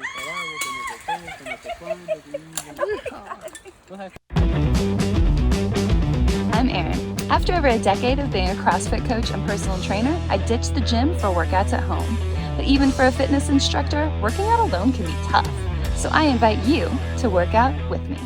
I'm Erin. After over a decade of being a CrossFit coach and personal trainer, I ditched the gym for workouts at home. But even for a fitness instructor, working out alone can be tough. So I invite you to work out with me.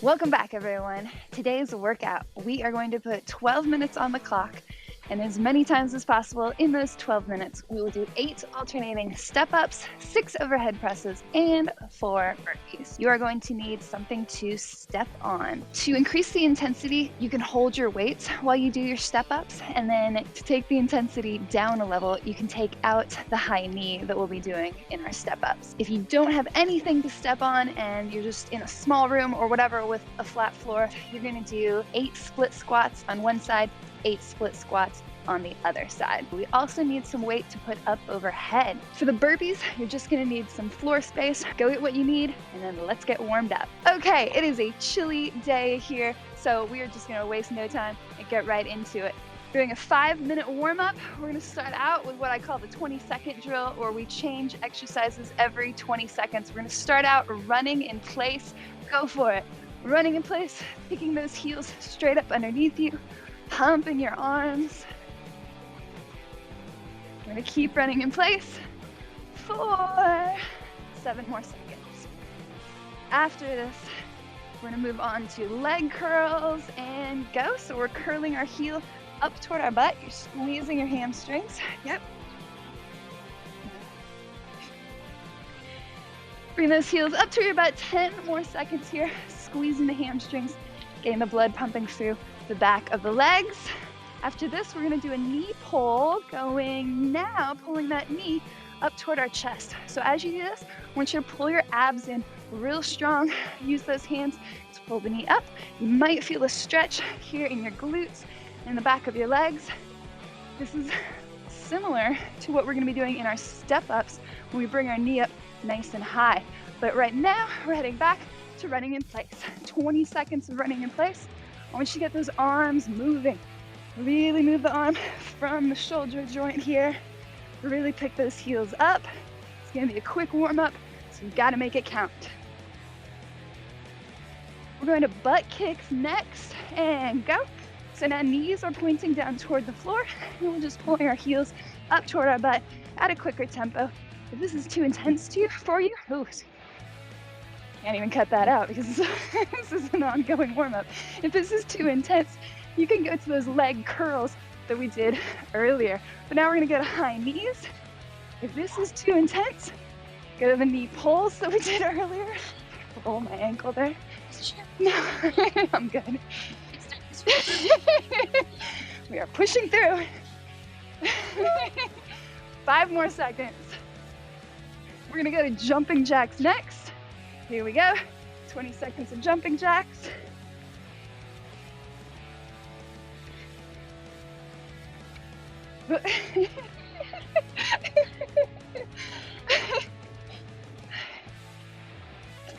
Welcome back, everyone. Today's workout, we are going to put 12 minutes on the clock, and as many times as possible in those 12 minutes, we will do 8 alternating step-ups, 6 overhead presses, and 4 burpees. You are going to need something to step on. To increase the intensity, you can hold your weights while you do your step-ups, and then to take the intensity down a level, you can take out the high knee that we'll be doing in our step-ups. If you don't have anything to step on and you're just in a small room or whatever with a flat floor, you're going to do 8 split squats on one side, 8 split squats on the other side. We also need some weight to put up overhead. For the burpees, you're just gonna need some floor space. Go get what you need, and then let's get warmed up. Okay, it is a chilly day here, so we are just gonna waste no time and get right into it. Doing a 5-minute warm-up. We're gonna start out with what I call the 20-second drill, where we change exercises every 20 seconds. We're gonna start out running in place. Go for it. Running in place, picking those heels straight up underneath you, pumping your arms. We're gonna keep running in place for 7 more seconds. After this, we're gonna move on to leg curls and go. So we're curling our heel up toward our butt. You're squeezing your hamstrings. Yep. Bring those heels up to your butt. 10 more seconds here. Squeezing the hamstrings, getting the blood pumping through the back of the legs. After this, we're gonna do a knee pull, going now, pulling that knee up toward our chest. So as you do this, I want you to pull your abs in real strong. Use those hands to pull the knee up. You might feel a stretch here in your glutes and the back of your legs. This is similar to what we're gonna be doing in our step-ups when we bring our knee up nice and high. But right now, we're heading back to running in place. 20 seconds of running in place. I want you to get those arms moving. Really move the arm from the shoulder joint here. Really pick those heels up. It's gonna be a quick warm up, so you gotta make it count. We're going to butt kicks next, and go. So now knees are pointing down toward the floor, and we're just pulling our heels up toward our butt at a quicker tempo. If this is too intense for you, can't even cut that out because this is an ongoing warm-up. If this is too intense, you can go to those leg curls that we did earlier. But now we're gonna go to high knees. If this is too intense, go to the knee pulls that we did earlier. Roll my ankle there. No, I'm good. We are pushing through. 5 more seconds. We're gonna go to jumping jacks next. Here we go. 20 seconds of jumping jacks.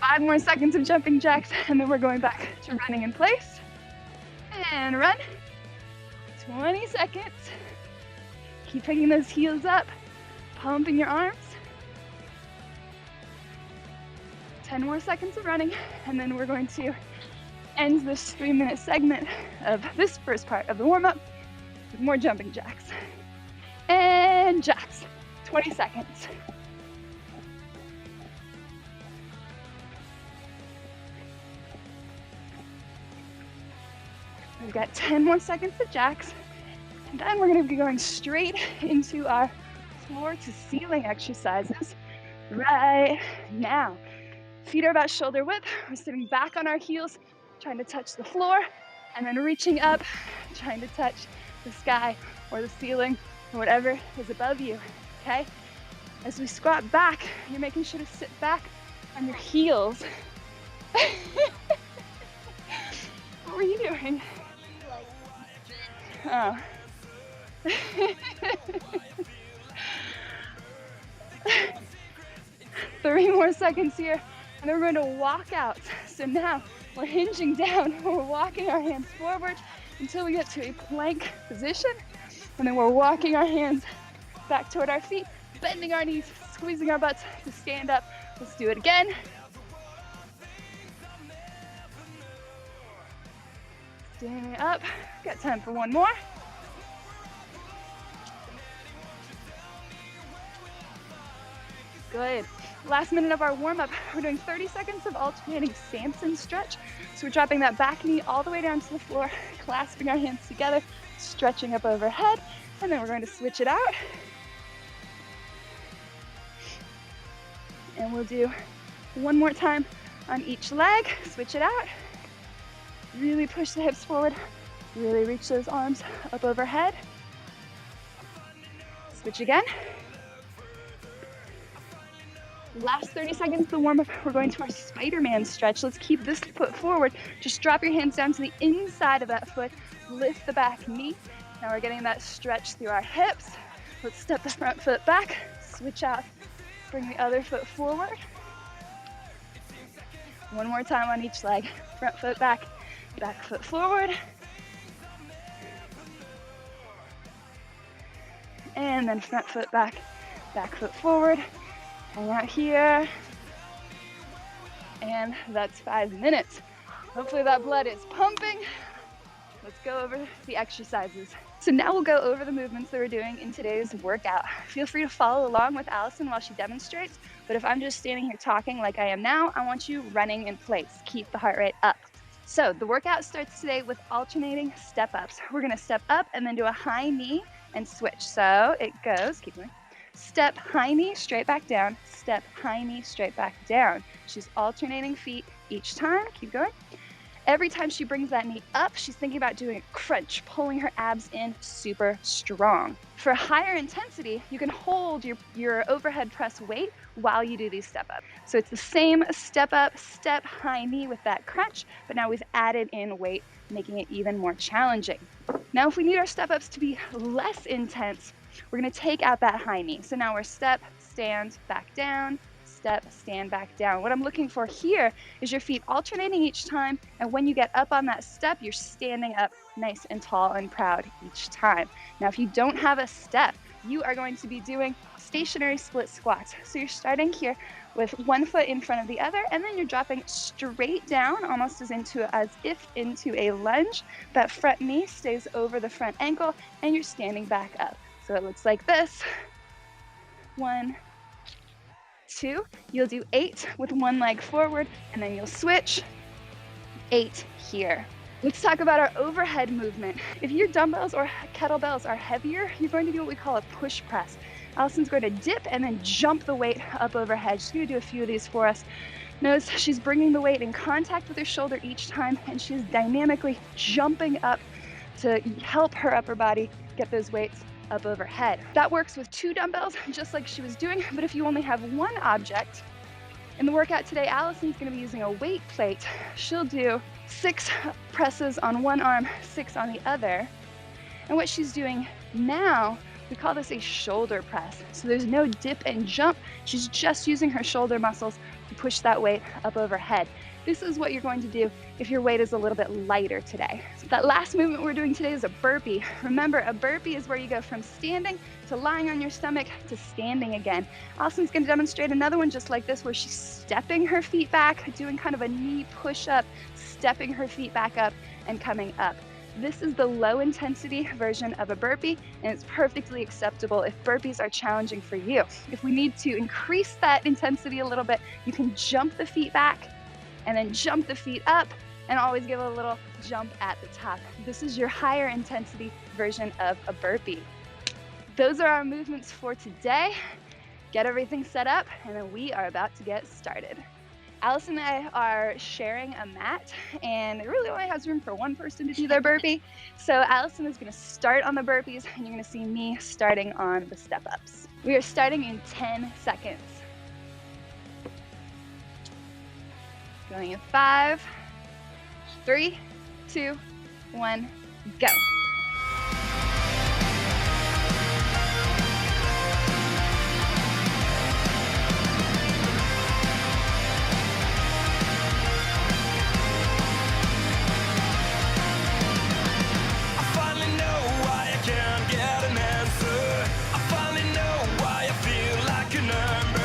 Five more seconds of jumping jacks, and then we're going back to running in place. And run. 20 seconds. Keep picking those heels up, pumping your arms. 10 more seconds of running, and then we're going to end this 3-minute segment of this first part of the warm-up with more jumping jacks. And jacks, 20 seconds. We've got 10 more seconds of jacks, and then we're gonna be going straight into our floor to ceiling exercises right now. Feet are about shoulder width. We're sitting back on our heels, trying to touch the floor, and then reaching up, trying to touch the sky or the ceiling or whatever is above you, okay? As we squat back, you're making sure to sit back on your heels. What were you doing? Oh. 3 more seconds here, and then we're going to walk out. So now we're hinging down, we're walking our hands forward until we get to a plank position, and then we're walking our hands back toward our feet, bending our knees, squeezing our butts to stand up. Let's do it again. Standing up. Got time for one more. Good. Last minute of our warm-up, we're doing 30 seconds of alternating stance and stretch. So we're dropping that back knee all the way down to the floor, clasping our hands together, stretching up overhead, and then we're going to switch it out. And we'll do one more time on each leg, switch it out. Really push the hips forward, really reach those arms up overhead. Switch again. Last 30 seconds of the warm-up, we're going to our Spider-Man stretch. Let's keep this foot forward. Just drop your hands down to the inside of that foot. Lift the back knee. Now we're getting that stretch through our hips. Let's step the front foot back, switch out, bring the other foot forward. One more time on each leg. Front foot back, back foot forward. And then front foot back, back foot forward. Hang out here, and that's 5 minutes. Hopefully that blood is pumping. Let's go over the exercises. So now we'll go over the movements that we're doing in today's workout. Feel free to follow along with Allison while she demonstrates, but if I'm just standing here talking like I am now, I want you running in place. Keep the heart rate up. So the workout starts today with alternating step-ups. We're gonna step up and then do a high knee and switch. So it goes, keep going. Step, high knee, straight back down. Step, high knee, straight back down. She's alternating feet each time. Keep going. Every time she brings that knee up, she's thinking about doing a crunch, pulling her abs in super strong. For higher intensity, you can hold your overhead press weight while you do these step up. So it's the same step up, step, high knee with that crunch, but now we've added in weight, making it even more challenging. Now, if we need our step ups to be less intense, we're gonna take out that high knee. So now we're step, stand, back down, step, stand, back down. What I'm looking for here is your feet alternating each time, and when you get up on that step, you're standing up nice and tall and proud each time. Now, if you don't have a step, you are going to be doing stationary split squats. So you're starting here with one foot in front of the other, and then you're dropping straight down, almost as if into a lunge. That front knee stays over the front ankle, and you're standing back up. So it looks like this. 1, 2. You'll do 8 with one leg forward, and then you'll switch. 8 here. Let's talk about our overhead movement. If your dumbbells or kettlebells are heavier, you're going to do what we call a push press. Allison's going to dip and then jump the weight up overhead. She's going to do a few of these for us. Notice she's bringing the weight in contact with her shoulder each time, and she's dynamically jumping up to help her upper body get those weights up overhead. That works with 2 dumbbells, just like she was doing, but if you only have one object, in the workout today, Allison's gonna be using a weight plate. She'll do 6 presses on one arm, 6 on the other. And what she's doing now, we call this a shoulder press. So there's no dip and jump. She's just using her shoulder muscles to push that weight up overhead. This is what you're going to do if your weight is a little bit lighter today. So that last movement we're doing today is a burpee. Remember, a burpee is where you go from standing to lying on your stomach to standing again. Allison's going to demonstrate another one just like this, where she's stepping her feet back, doing kind of a knee push-up, stepping her feet back up and coming up. This is the low intensity version of a burpee, and it's perfectly acceptable if burpees are challenging for you. If we need to increase that intensity a little bit, you can jump the feet back and then jump the feet up, and always give a little jump at the top. This is your higher intensity version of a burpee. Those are our movements for today. Get everything set up, and then we are about to get started. Allison and I are sharing a mat, and it really only has room for one person to do their burpee. So Allison is gonna start on the burpees, and you're gonna see me starting on the step-ups. We are starting in 10 seconds. Going in 5, 3, 2, 1, go. Number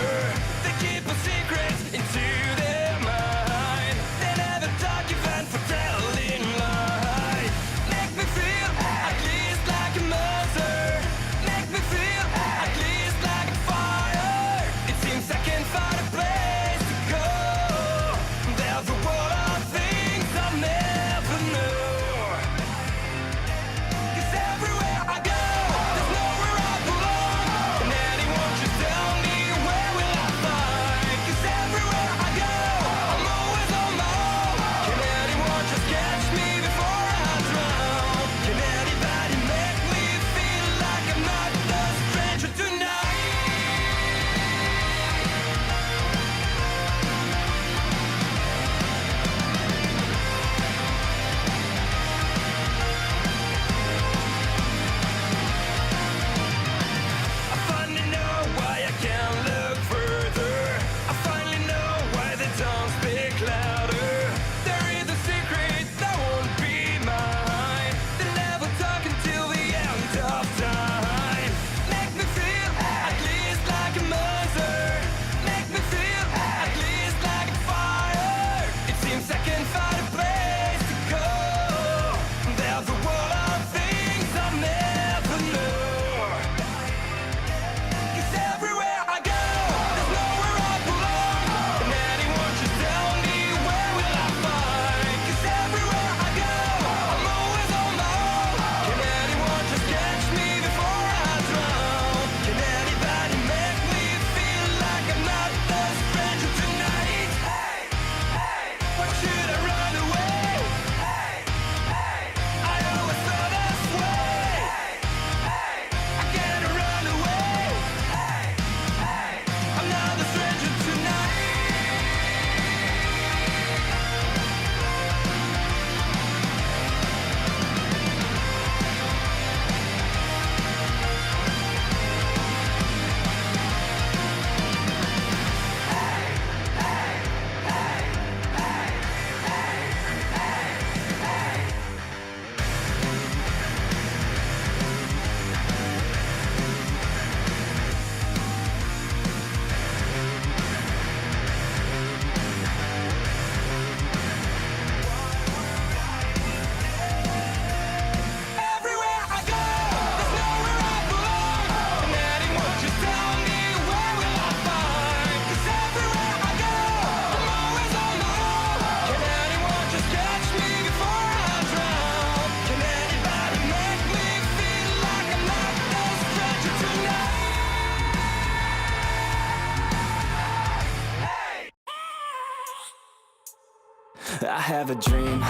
I have a dream,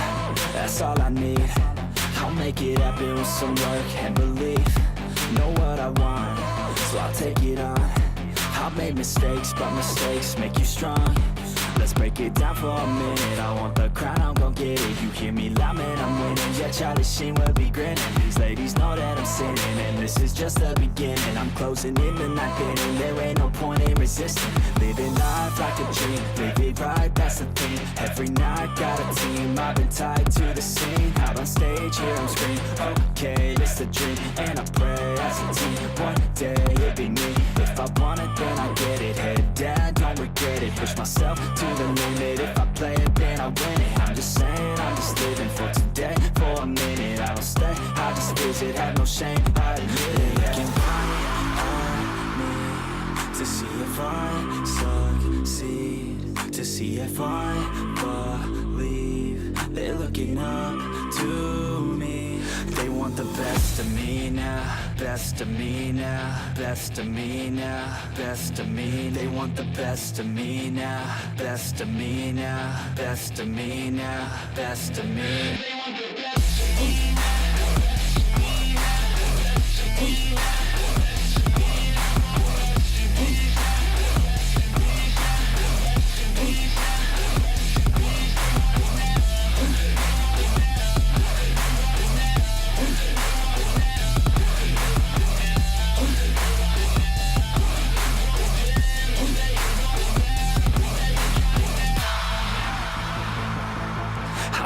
that's all I need. I'll make it happen with some work and belief. Know what I want, so I'll take it on. I've made mistakes, but mistakes make you strong. Let's break it down for a minute. I want the crown, I'm gon' get it. You hear me loud, man, I'm winning. Yeah, Charlie Sheen will be grinning. These ladies know that I'm sinning, and this is just the beginning. I'm closing in the ninth inning. There ain't no point in resisting. Living life like a dream, live it right, that's the thing. Every night got a team, I've been tied to the scene. Out on stage, here I'm screaming. Okay, it's a dream, and I pray as a team. One day it'll be me. If I want it, then I get it. Head down, don't regret it. Push myself to the limit. If I play it, then I win it. I'm just saying, I'm just living for today. For a minute, I don't stay, I just visit. Have no shame, I admit it. Looking right at me to see if I succeed, to see if I believe. They're looking up to me. They want the best of me now, best of me now, best of me now, best of me. They want the best of me now, best of me now, best of me now, best of me. They want the best of me now.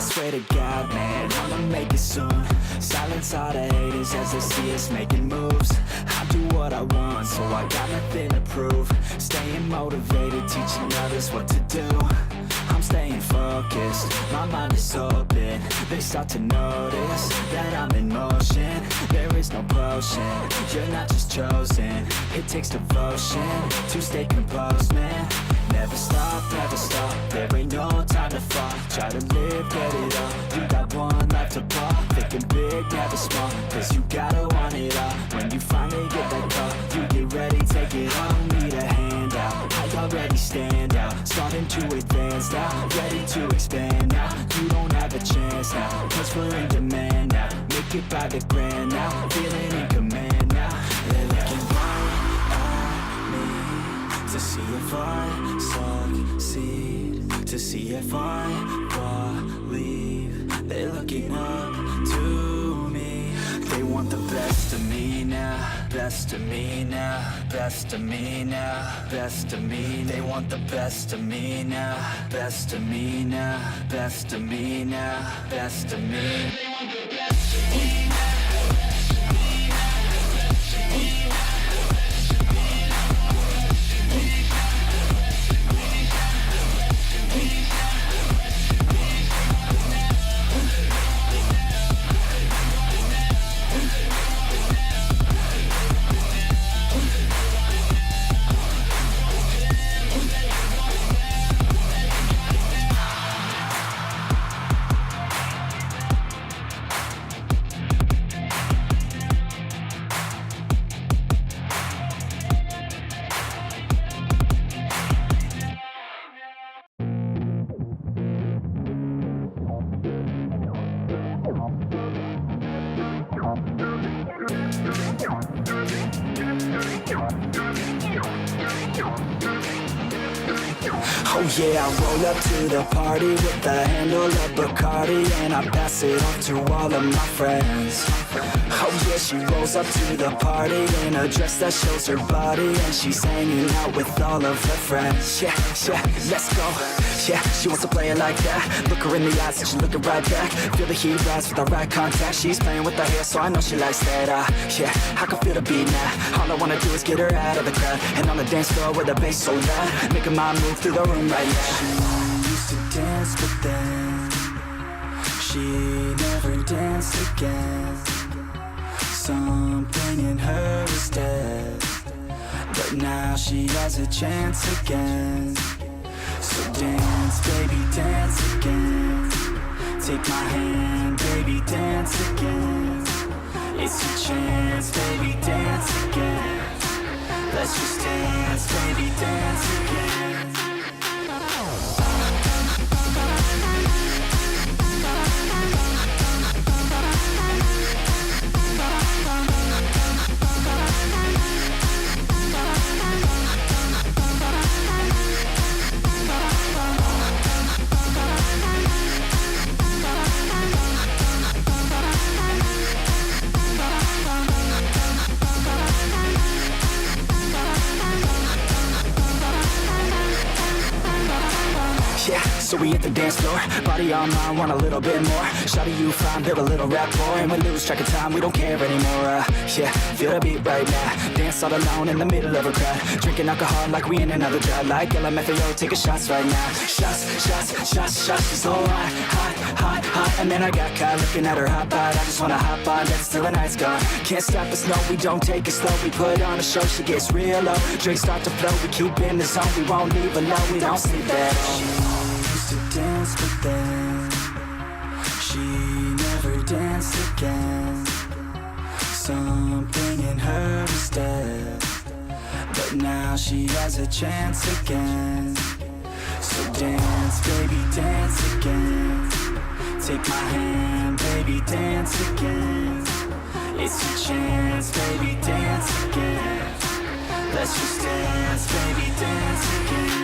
Swear to God, man, I'ma make it soon. Silence all the haters as they see us making moves. I do what I want, so I got nothing to prove. Staying motivated, teaching others what to do. I'm staying focused, my mind is open. They start to notice that I'm in motion. There is no potion, you're not just chosen. It takes devotion to stay composed, man. Never stop, there ain't no time to fall. Try to live, get it all, you got one life to ball. Thinking big, never small, cause you gotta want it all. When you finally get that call, you get ready, take it all. Need a hand out, I already stand out. Starting to advance now, ready to expand now. You don't have a chance now, cause we're in demand now. Make it by the grand now, feeling in command now. They're looking right at me to see if I succeed, to see if I believe. They're looking up to me. They want the best of me now, best of me now, best of me now, best of me. They want the best of me now, best of me now, best of me now, best of me. They want the best of me now. Oh yeah, I roll up to the party with the handle of Bacardi, and I pass it off to all of my friends. Oh yeah, she rolls up to the party in a dress that shows her body, and she's hanging out with all of her friends. Yeah, let's go. Yeah, she wants to play it like that. Look her in the eyes and she looking right back. Feel the heat rise with the right contact. She's playing with her hair, so I know she likes that. Yeah, I can feel the beat now. All I wanna do is get her out of the crowd, and on the dance floor with the bass so loud, making my move through the room right now. She used to dance, but then she never danced again. Something in her is dead, but now she has a chance again. So dance, baby, dance again. Take my hand, baby, dance again. It's your chance, baby, dance again. Let's just dance, baby, dance again. So we hit the dance floor, body on mine, want a little bit more. Shawty, you fine, build a little rapport, and we lose track of time, we don't care anymore. Yeah, feel the beat right now. Dance all alone in the middle of a crowd, drinking alcohol like we in another drought. Like LMFAO, taking shots right now. Shots, shots, shots, shots. She's so hot, hot, hot, hot. And then I got caught looking at her hot bod. I just wanna hop on, dance till the night's gone. Can't stop us, no, we don't take it slow. We put on a show, she gets real low. Drinks start to flow, we keep in the zone. We won't leave alone, we don't sleep at all. She used to dance, but then she never danced again. Something in her was dead, but now she has a chance again. So dance, baby, dance again. Take my hand, baby, dance again. It's your chance, baby, dance again. Let's just dance, baby, dance again.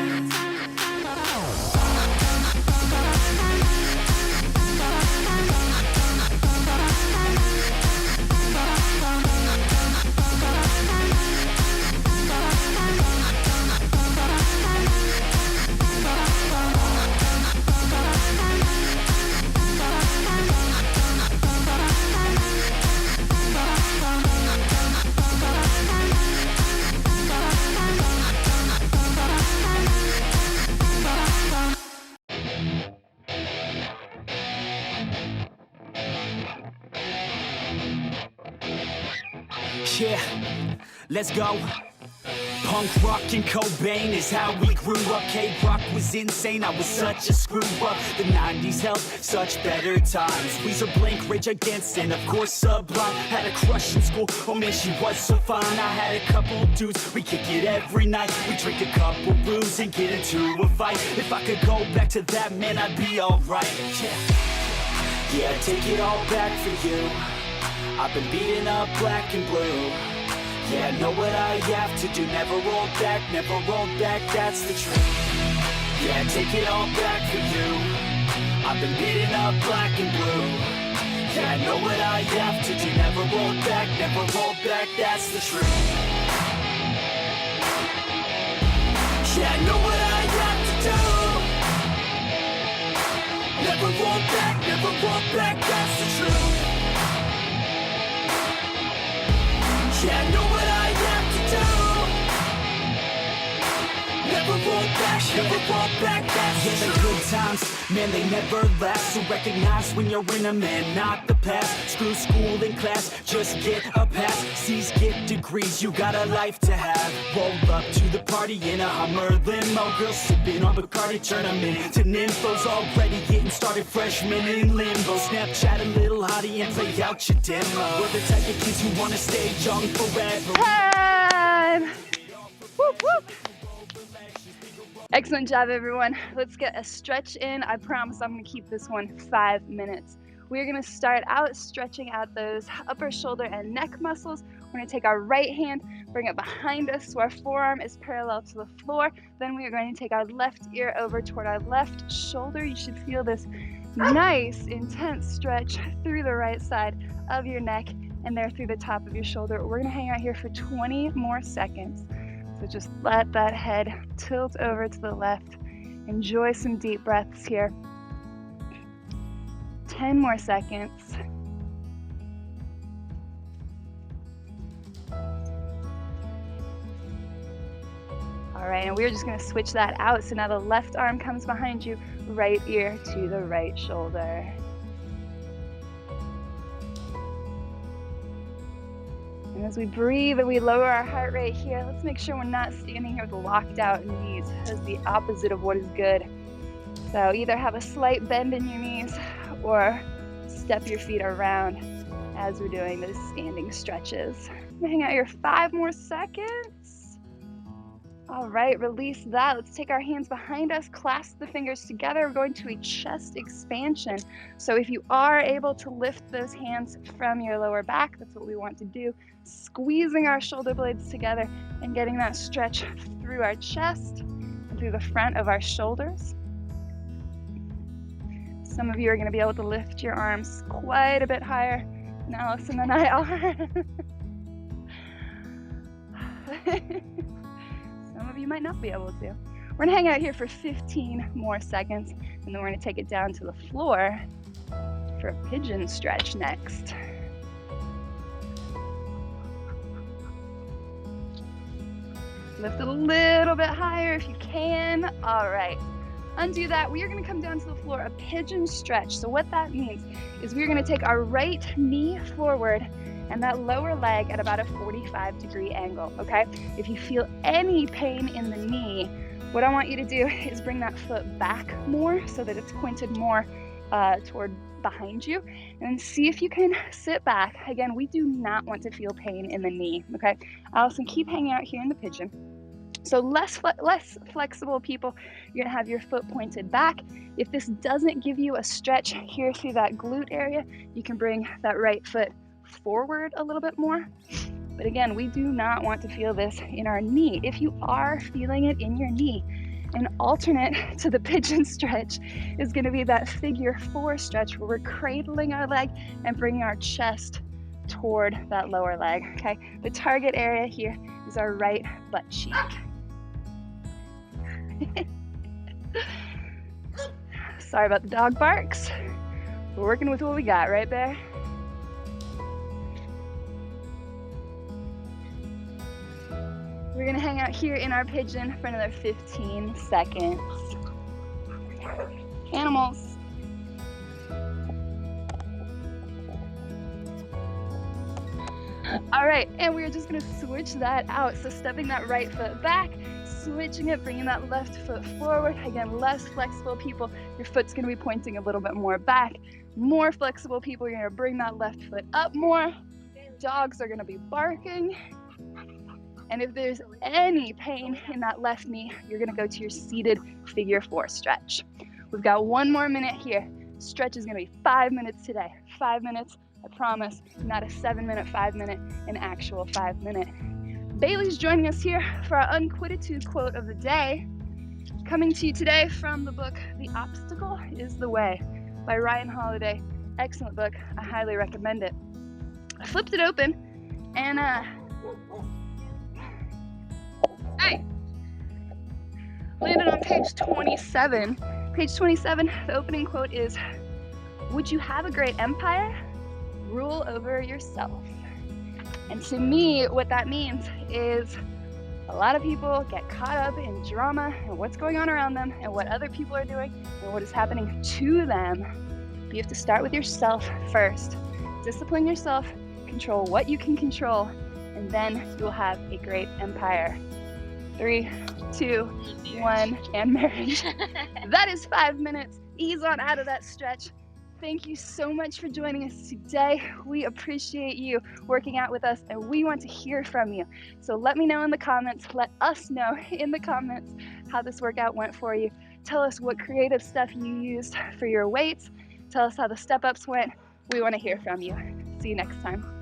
Yeah, let's go. Punk rock and Cobain is how we grew up. K-rock was insane, I was such a screw up. The 90s held such better times. Weezer, Blink, Rage Against, and of course Sublime. Had a crush in school, oh man, she was so fine. I had a couple dudes, we kick it every night. We drink a couple brews and get into a fight. If I could go back to that, man, I'd be alright. Yeah, I'd take it all back for you. I've been beating up black and blue. Yeah, I know what I have to do. Never roll back, that's the truth. Yeah, take it all back for you. I've been beating up black and blue. Yeah, I know what I have to do. Never roll back, that's the truth. Yeah, I know what I have to do. Never roll back, that's the truth. Yeah, I know what I have to do. Never roll back, that's the good times, man, they never last. So recognize when you're in them and not the past. Screw school and class, just get a pass. C's get degrees, you got a life to have. Roll up to the party in a Hummer limo. Girls sipping on Bacardi, turn them into nymphos. Already getting started, freshmen in limbo. Snapchat a little hottie and play out your demo. We're the type of kids who wanna stay young forever. Time! Whoop, whoop. Excellent job, everyone. Let's get a stretch in. I promise I'm going to keep this one 5 minutes. We're going to start out stretching out those upper shoulder and neck muscles. We're going to take our right hand, bring it behind us so our forearm is parallel to the floor. Then we are going to take our left ear over toward our left shoulder. You should feel this nice, intense stretch through the right side of your neck and there through the top of your shoulder. We're going to hang out here for 20 more seconds. So just let that head tilt over to the left. Enjoy some deep breaths here. 10 more seconds. All right, and we're just gonna switch that out. So now the left arm comes behind you, right ear to the right shoulder. And as we breathe and we lower our heart rate here, let's make sure we're not standing here with locked out knees. That's the opposite of what is good. So either have a slight bend in your knees or step your feet around as we're doing those standing stretches. Hang out here 5 more seconds. All right, release that. Let's take our hands behind us, clasp the fingers together. We're going to a chest expansion. So if you are able to lift those hands from your lower back, that's what we want to do. Squeezing our shoulder blades together and getting that stretch through our chest and through the front of our shoulders. Some of you are going to be able to lift your arms quite a bit higher than Allison and I are. Some of you might not be able to. We're gonna hang out here for 15 more seconds, and then we're gonna take it down to the floor for a pigeon stretch next. Lift it a little bit higher if you can. All right, undo that. We are gonna come down to the floor, a pigeon stretch. So what that means is we're gonna take our right knee forward and that lower leg at about a 45-degree angle, okay? If you feel any pain in the knee, what I want you to do is bring that foot back more so that it's pointed more toward behind you, and see if you can sit back. Again, we do not want to feel pain in the knee, okay? Allison, keep hanging out here in the pigeon. So less flexible people, you're gonna have your foot pointed back. If this doesn't give you a stretch here through that glute area, you can bring that right foot forward a little bit more. But again, we do not want to feel this in our knee. If you are feeling it in your knee, an alternate to the pigeon stretch is going to be that figure 4 stretch where we're cradling our leg and bringing our chest toward that lower leg, okay? The target area here is our right butt cheek. Sorry about the dog barks. We're working with what we got right there. We're gonna hang out here in our pigeon for another 15 seconds. Animals. All right, and we're just gonna switch that out. So stepping that right foot back, switching it, bringing that left foot forward. Again, less flexible people, your foot's gonna be pointing a little bit more back. More flexible people, you're gonna bring that left foot up more. Dogs are gonna be barking. And if there's any pain in that left knee, you're gonna go to your seated figure 4 stretch. We've got 1 more minute here. Stretch is gonna be 5 minutes today. 5 minutes, I promise, not a 7-minute, 5-minute, an actual 5-minute. Bailey's joining us here for our unquittitude quote of the day. Coming to you today from the book, The Obstacle is the Way by Ryan Holiday. Excellent book, I highly recommend it. I flipped it open and landed on page 27. Page 27, the opening quote is, "Would you have a great empire? Rule over yourself." And to me, what that means is a lot of people get caught up in drama and what's going on around them and what other people are doing and what is happening to them. But you have to start with yourself first. Discipline yourself, control what you can control, and then you'll have a great empire. 3, 2, 1, and marriage. That is 5 minutes. Ease on out of that stretch. Thank you so much for joining us today. We appreciate you working out with us, and we want to hear from you. So let me know in the comments, let us know in the comments how this workout went for you. Tell us what creative stuff you used for your weights. Tell us how the step-ups went. We want to hear from you. See you next time.